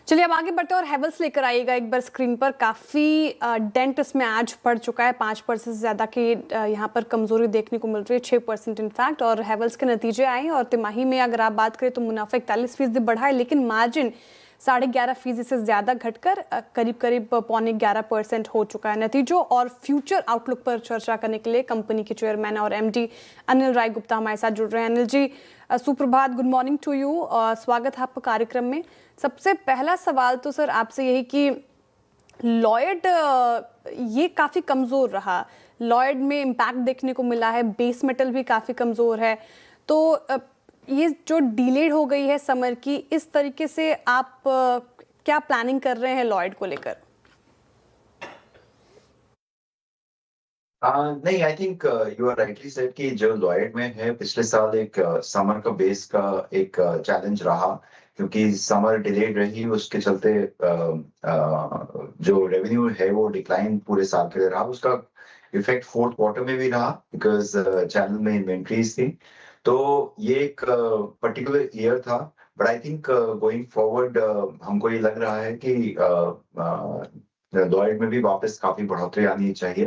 चलिए अब आगे बढ़ते हैं और हैवेल्स लेकर आइएगा एक बार स्क्रीन पर। काफ़ी डेंट इसमें आज पड़ चुका है, 5% से ज़्यादा की यहाँ पर कमजोरी देखने को मिल रही है, 6% इनफैक्ट। और हैवेल्स के नतीजे आए और तिमाही में अगर आप बात करें तो मुनाफा 41% बढ़ा है, लेकिन मार्जिन 11.5% से ज़्यादा घटकर करीब करीब 11.25% हो चुका है। नतीजों और फ्यूचर आउटलुक पर चर्चा करने के लिए कंपनी के चेयरमैन और एमडी अनिल राय गुप्ता हमारे साथ जुड़ रहे हैं। अनिल जी, सुप्रभात, गुड मॉर्निंग टू यू और स्वागत है आपका कार्यक्रम में। सबसे पहला सवाल तो सर आपसे यही कि लॉयड ये काफ़ी कमज़ोर रहा, लॉयड में इम्पैक्ट देखने को मिला है, बेस मेटल भी काफ़ी कमज़ोर है, तो ये जो डिलेड हो गई है समर की, इस तरीके से आप क्या प्लानिंग कर रहे हैं लॉयड को लेकर? नहीं, I think you are rightly said कि जो लॉयड में है पिछले साल एक समर का बेस का एक चैलेंज रहा, क्योंकि समर डिलेड रही, उसके चलते जो रेवेन्यू है वो डिक्लाइन पूरे साल के लिए रहा। उसका इफेक्ट फोर्थ क्वार्टर में भी रहा बिकॉज चैनल में इन्वेंट्रीज थी। तो ये एक पर्टिकुलर ईयर था, but I think going forward हमको ये लग रहा है कि लॉयड में भी वापस काफी बढ़ोतरी आनी चाहिए,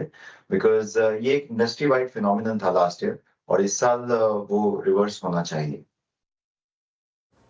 बिकॉज ये एक इंडस्ट्री वाइड फिनोमिनन था लास्ट ईयर और इस साल वो रिवर्स होना चाहिए।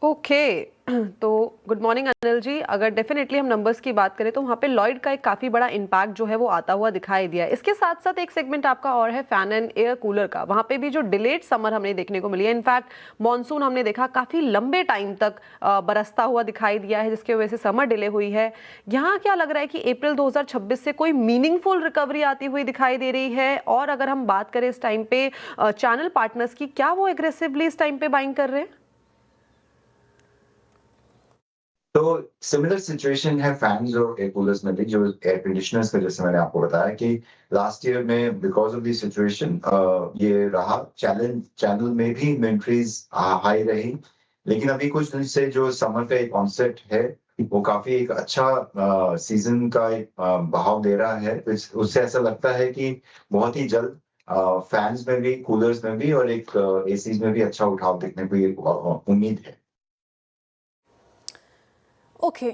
ओके तो गुड मॉर्निंग अनिल जी। अगर डेफिनेटली हम नंबर्स की बात करें तो वहाँ पे लॉयड का एक काफ़ी बड़ा इम्पैक्ट जो है वो आता हुआ दिखाई दिया है। इसके साथ साथ एक सेगमेंट आपका और है फैन एंड एयर कूलर का, वहाँ पे भी जो डिलेड समर हमने देखने को मिली है, इनफैक्ट मॉनसून हमने देखा काफ़ी लंबे टाइम तक बरसता हुआ दिखाई दिया है, जिसकी वजह से समर डिले हुई है। यहाँ क्या लग रहा है कि अप्रैल 2026 से कोई मीनिंगफुल रिकवरी आती हुई दिखाई दे रही है? और अगर हम बात करें इस टाइम पे चैनल पार्टनर्स की, क्या वो एग्रेसिवली इस टाइम पे बाइंग कर रहे हैं? तो सिमिलर सिचुएशन है फैंस और एयर कूलर्स में भी, जो एयर कंडीशनर्स का, जैसे मैंने आपको बताया कि लास्ट ईयर में बिकॉज ऑफ दिस सिचुएशन ये रहा चैनल में भी इन्वेंट्रीज हाई रही। लेकिन अभी कुछ दिन से जो समर का एक कॉन्सेप्ट है वो काफी एक अच्छा सीजन का एक बहाव दे रहा है। उससे ऐसा लगता है कि बहुत ही जल्द फैंस में भी, कूलर्स में भी और एक एसीज में भी अच्छा उठाव देखने को उम्मीद है। ओके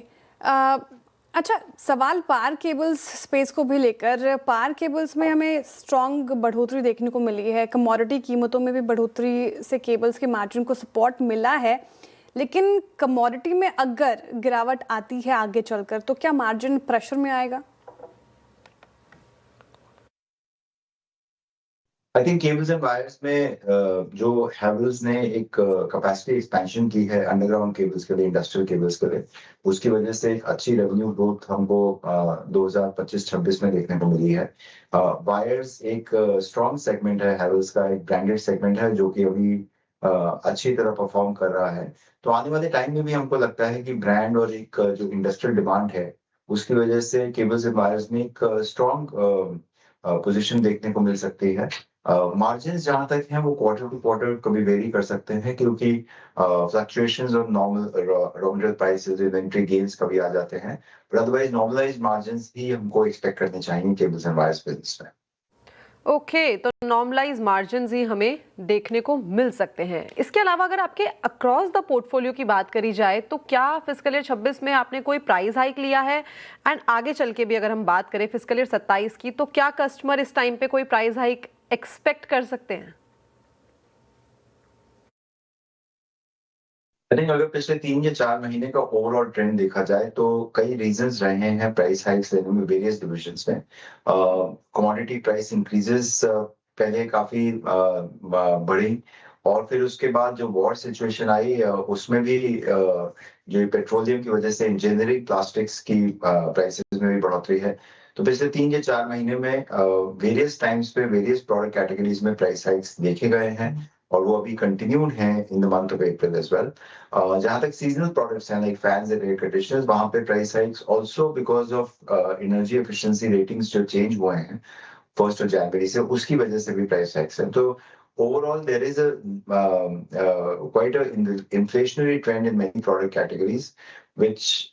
अच्छा, सवाल पार केबल्स स्पेस को भी लेकर। पार केबल्स में हमें स्ट्रॉन्ग बढ़ोतरी देखने को मिली है, कमोडिटी कीमतों में भी बढ़ोतरी से केबल्स के मार्जिन को सपोर्ट मिला है, लेकिन कमोडिटी में अगर गिरावट आती है आगे चलकर तो क्या मार्जिन प्रेशर में आएगा? I think cables and wires में जो हैवेल्स ने एक कैपेसिटी एक्सपेंशन की है अंडरग्राउंड केबल्स के लिए, इंडस्ट्रियल केबल्स के लिए, उसकी वजह से एक अच्छी रेवेन्यू ग्रोथ हमको 2025-26 में देखने को मिली है। वायर्स एक स्ट्रॉन्ग सेगमेंट है हैवेल्स का, एक ब्रांडेड सेगमेंट है जो कि अभी अच्छी तरह परफॉर्म कर रहा है। तो आने वाले टाइम में भी हमको लगता है कि ब्रांड और एक जो इंडस्ट्रियल डिमांड है उसकी वजह से केबल्स एंड वायर्स में एक स्ट्रॉन्ग पोजीशन देखने को मिल सकती है। मार्जिन जहां तक है वो क्वार्टर टू क्वार्टर कभी वेरी कर सकते हैं, क्योंकि फ्लक्चुएशंस और normal raw material prices, inventory gains कभी आ जाते हैं, बट अदरवाइज नॉर्मलाइज्ड मार्जिन्स ही हमको एक्सपेक्ट करने चाहिए केबल्स एंड वायर्स बिजनेस में। ओके तो नॉर्मलाइज मार्जिन्स ही हमें देखने को मिल सकते हैं। इसके अलावा अगर आपके अक्रॉस द पोर्टफोलियो की बात करी जाए तो क्या फिस्कल ईयर 26 में आपने कोई प्राइस हाइक लिया है? एंड आगे चल के भी अगर हम बात करें फिस्कल ईयर 27 की, तो क्या कस्टमर इस टाइम पे कोई प्राइस हाइक एक्सपेक्ट कर सकते हैं? आई थिंक अगर पिछले 3 या 4 महीने का ओवरऑल ट्रेंड देखा जाए तो कई रीजंस रहे हैं प्राइस हाइक्स लेने में वेरियस डिविजन्स में। कमोडिटी प्राइस इंक्रीजेस पहले काफी बढ़ी, और फिर उसके बाद जो वॉर सिचुएशन आई उसमें भी जो पेट्रोलियम की वजह से इंजीनियरिंग प्लास्टिक्स की प्राइसेस में भी बढ़ोतरी है। तो पिछले 3 या 4 महीने में वेरियस टाइम्स पे वेरियस प्रोडक्ट कैटेगरीज में प्राइस हाइक्स देखे गए हैं और वो अभी कंटिन्यूड हैं in the month of April as well. जहां तक सीजनल प्रोडक्ट्स हैं like fans and air conditioners, वहां पे price hikes also because of energy efficiency ratings जो चेंज हुए हैं 1 जनवरी से, उसकी वजह से भी प्राइस हाइक्स हैं। तो overall there is a quite a inflationary trend in many product categories which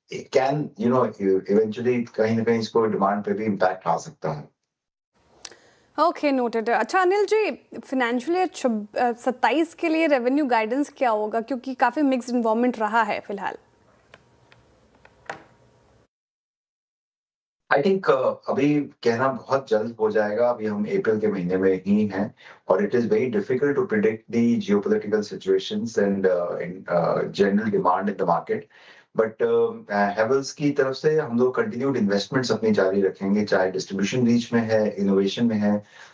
it can eventually कहीं ना कहीं इसको डिमांड पे भी इम्पैक्ट आ सकता है। Okay, noted. अच्छा अनिल जी, फिनेंशियल ईयर 27 के लिए रेवेन्यू गाइडेंस क्या होगा, क्योंकि काफ़ी मिक्स्ड इन्वायरमेंट रहा है फिलहाल? आई थिंक अभी कहना बहुत जल्द हो जाएगा। अभी हम अप्रैल के महीने में ही हैं और it is very difficult to predict the geopolitical situations and general demand in the market. But Havells की तरफ से हम लोग कंटिन्यूड इन्वेस्टमेंट्स अपनी जारी रखेंगे, चाहे डिस्ट्रीब्यूशन रीच में है, इनोवेशन में है।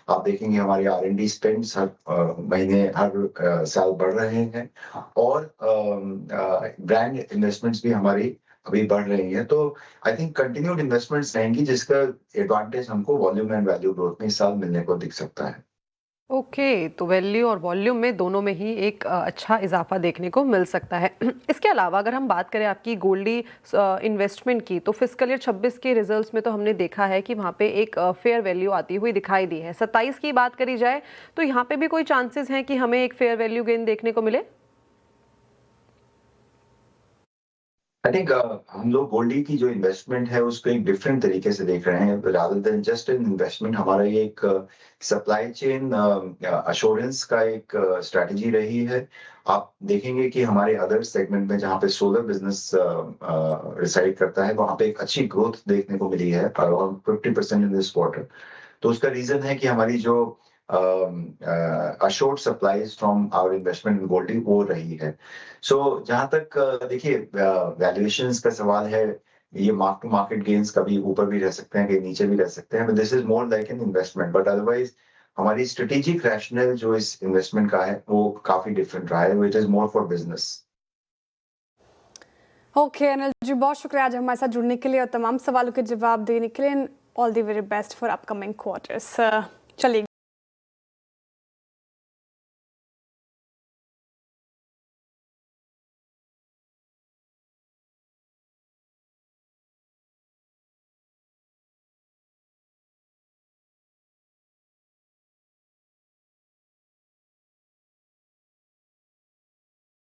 आप देखेंगे हमारे R&D स्पेंड्स हर महीने हर साल बढ़ रहे हैं और ब्रांड इन्वेस्टमेंट्स भी हमारी अभी बढ़ रही हैं। तो आई थिंक कंटिन्यूड इन्वेस्टमेंट्स रहेंगी जिसका एडवांटेज हमको वॉल्यूम एंड वैल्यू ग्रोथ में इस साल मिलने को दिख सकता है। ओके, तो वैल्यू और वॉल्यूम में दोनों में ही एक अच्छा इजाफा देखने को मिल सकता है। इसके अलावा अगर हम बात करें आपकी गोल्डी इन्वेस्टमेंट की, तो फिस्कल ईयर 26 के रिजल्ट्स में तो हमने देखा है कि वहाँ पे एक फेयर वैल्यू आती हुई दिखाई दी है। 27 की बात करी जाए तो यहाँ पे भी कोई चांसेस हैं कि हमें एक फेयर वैल्यू गेन देखने को मिले? आई थिंक हम लोग गोल्डी की जो इन्वेस्टमेंट है उसको एक डिफरेंट तरीके से देख रहे हैं। Rather than just an investment, हमारा ये एक सप्लाई चेन अश्योरेंस का एक स्ट्रैटेजी रही है। आप देखेंगे कि हमारे अदर सेगमेंट में जहाँ पे सोलर बिजनेस रिसाइड करता है वहाँ पे एक अच्छी ग्रोथ देखने को मिली है, अराउंड 50% इन दिस क्वार्टर। तो उसका रीजन है कि हमारी जो assured supplies from our investment in Goldie वो रही है। सो जहां तक देखिए वैल्यूएशंस का सवाल है, ये मार्क टू मार्केट गेन्स कभी ऊपर भी रह सकते हैं, कभी नीचे भी रह सकते हैं, but this is more like an investment. But otherwise हमारी स्ट्रेटेजिक रैशनल जो इस इन्वेस्टमेंट का है वो काफी डिफरेंट रहा है, it is more for business. Okay Anil ji, बहुत शुक्रिया आज हमारे साथ जुड़ने के लिए और तमाम सवालों के जवाब देने के लिए। All the very best for upcoming quarters. चलिए